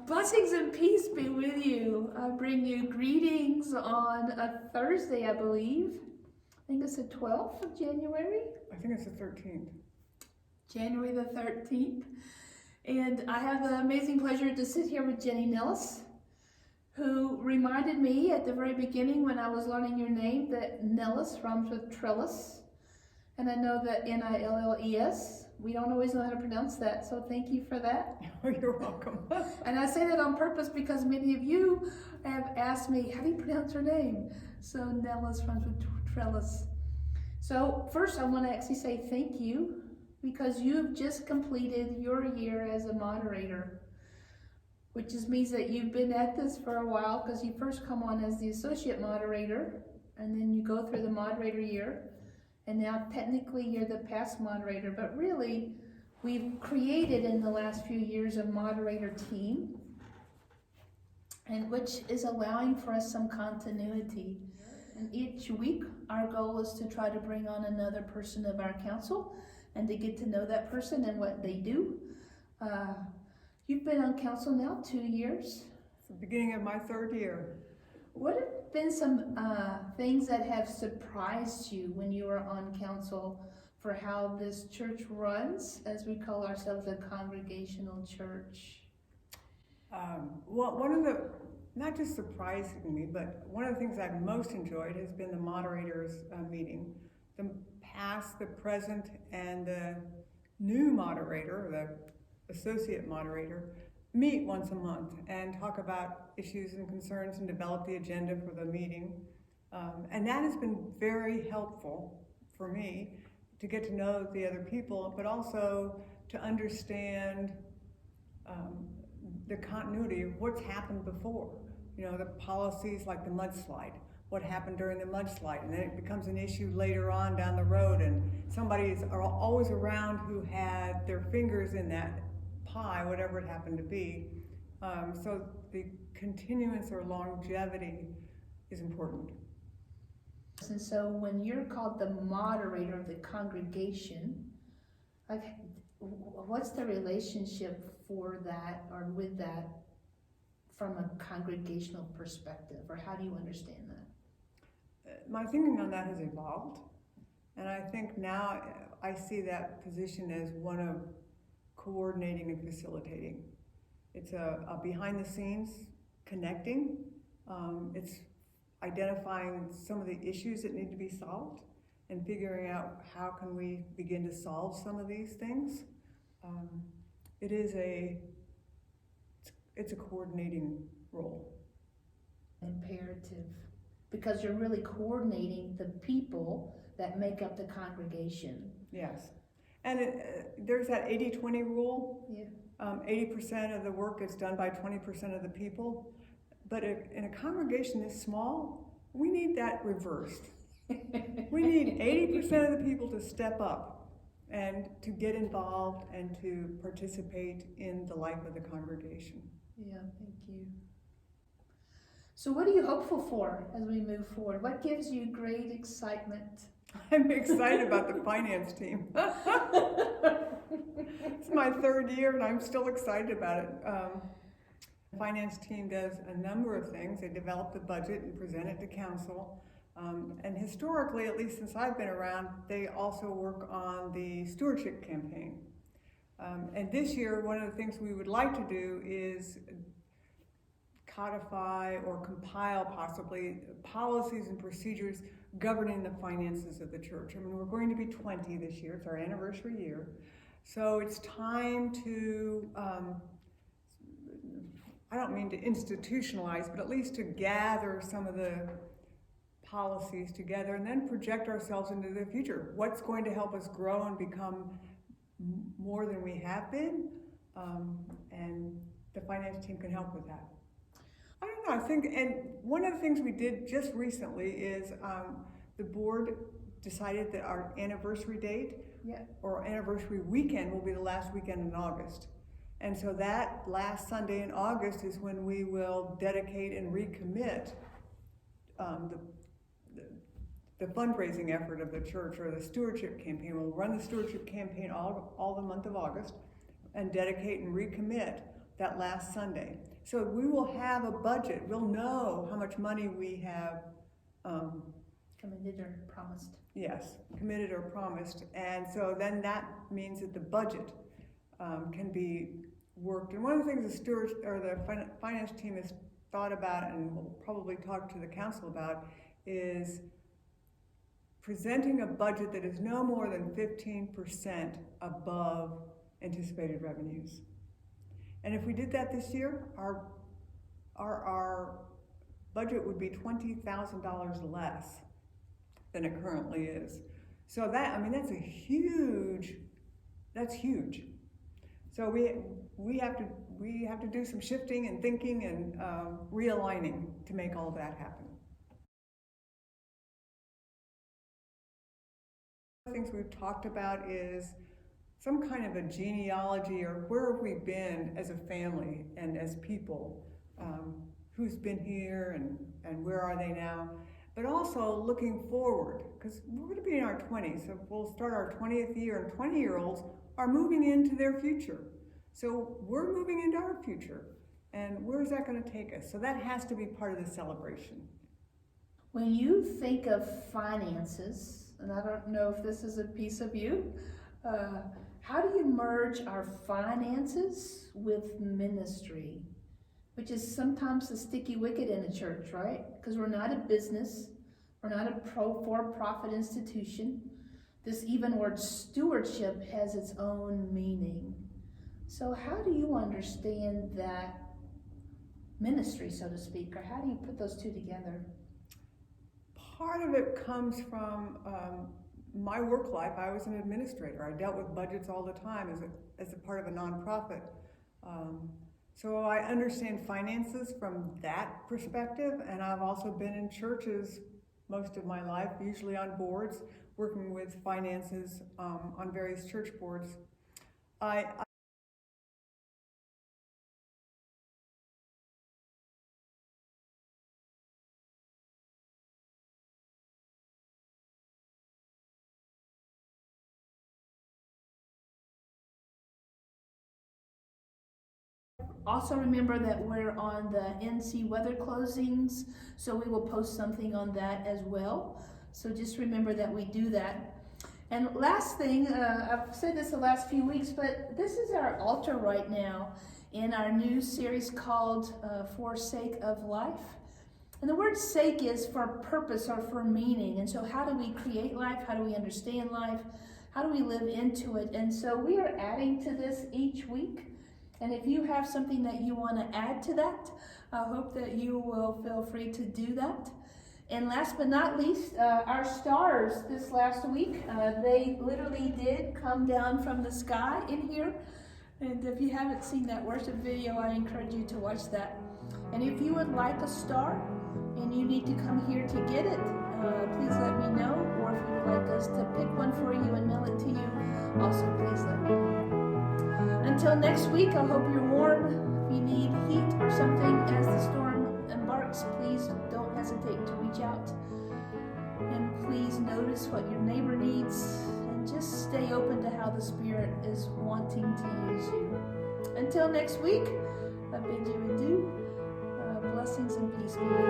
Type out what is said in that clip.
Blessings and peace be with you. I bring you greetings on a Thursday, I believe. I think it's the 12th of January. I think it's the 13th. January the 13th. And I have the amazing pleasure to sit here with Ginny Nilles, who reminded me at the very beginning when I was learning your name that Nilles rhymes with trellis. And I know that Nilles, we don't always know how to pronounce that, so thank you for that. Oh, you're welcome. And I say that on purpose because many of you have asked me, how do you pronounce her name? So Nilles rhymes with trellis. So first I want to actually say thank you because you have just completed your year as a moderator, which just means that you've been at this for a while because you first come on as the associate moderator and then you go through the moderator year. And now technically you're the past moderator, but really we've created in the last few years a moderator team, and which is allowing for us some continuity. And each week our goal is to try to bring on another person of our council and to get to know that person and what they do. You've been on council now 2 years. It's the beginning of my 3rd year. What have been some things that have surprised you when you were on council for how this church runs, as we call ourselves a congregational church? Well, one of the, not just surprising me, but one of the things I've most enjoyed has been the moderators meeting. The past, the present, and the new moderator, the associate moderator, meet once a month and talk about issues and concerns and develop the agenda for the meeting. And that has been very helpful for me to get to know the other people, but also to understand the continuity of what's happened before. You know, the policies like the mudslide, what happened during the mudslide, and then it becomes an issue later on down the road, and somebody is always around who had their fingers in that pie, whatever it happened to be. So the continuance or longevity is important. And so when you're called the moderator of the congregation, like, what's the relationship for that or with that from a congregational perspective, or how do you understand that? My thinking on that has evolved, and I think now I see that position as one of coordinating and facilitating. It's a behind the scenes connecting. It's identifying some of the issues that need to be solved and figuring out how can we begin to solve some of these things. It's a coordinating role. Imperative, because you're really coordinating the people that make up the congregation. Yes. And there's that 80-20 rule. Yeah. 80% of the work is done by 20% of the people. But in a congregation this small, we need that reversed. We need 80% of the people to step up and to get involved and to participate in the life of the congregation. Yeah, thank you. So what are you hopeful for as we move forward? What gives you great excitement? I'm excited about the finance team. It's my 3rd year and I'm still excited about it. The finance team does a number of things. They develop the budget and present it to council. And historically, at least since I've been around, they also work on the stewardship campaign. And this year, one of the things we would like to do is codify or compile possibly policies and procedures governing the finances of the church. I mean, we're going to be 20 this year. It's our anniversary year. So it's time to, I don't mean to institutionalize, but at least to gather some of the policies together and then project ourselves into the future. What's going to help us grow and become more than we have been? And the finance team can help with that. I don't know, I think, and one of the things we did just recently is the board decided that our anniversary date or anniversary weekend will be the last weekend in August. And so that last Sunday in August is when we will dedicate and recommit the fundraising effort of the church, or the stewardship campaign. We'll run the stewardship campaign all the month of August and dedicate and recommit that last Sunday. So we will have a budget. We'll know how much money we have Committed or promised. yes, committed or promised. And so then that means that the budget can be worked. And one of the things the stewards or the finance team has thought about and will probably talk to the council about is presenting a budget that is no more than 15% above anticipated revenues. And if we did that this year, our budget would be $20,000 less than it currently is. So that, I mean, that's huge. So we have to do some shifting and thinking and realigning to make all of that happen. One of the things we've talked about is some kind of a genealogy, or where have we been as a family and as people, who's been here and where are they now, but also looking forward, because we're going to be in our 20s, so we'll start our 20th year, and 20-year-olds are moving into their future. So we're moving into our future, and where is that going to take us? So that has to be part of the celebration. When you think of finances, and I don't know if this is a piece of you, how do you merge our finances with ministry? Which is sometimes the sticky wicket in a church, right? Because we're not a business, we're not a for-profit institution. This even word stewardship has its own meaning. So how do you understand that ministry, so to speak, or how do you put those two together? Part of it comes from my work life. I was an administrator. I dealt with budgets all the time as a part of a nonprofit. So I understand finances from that perspective, and I've also been in churches most of my life, usually on boards, working with finances on various church boards. I Also remember that we're on the NC weather closings, so we will post something on that as well. So just remember that we do that. And last thing, I've said this the last few weeks, but this is our altar right now in our new series called For Sake of Life. And the word sake is for purpose or for meaning. And so how do we create life? How do we understand life? How do we live into it? And so we are adding to this each week. And if you have something that you want to add to that, I hope that you will feel free to do that. And last but not least, our stars this last week, they literally did come down from the sky in here. And if you haven't seen that worship video, I encourage you to watch that. And if you would like a star and you need to come here to get it, please let me know. Or if you'd like us to pick one for you and mail it to you, also please let me know. Until next week, I hope you're warm. If you need heat or something as the storm embarks, please don't hesitate to reach out. And please notice what your neighbor needs and just stay open to how the Spirit is wanting to use you. Until next week, I bid you adieu. Blessings and peace be with you.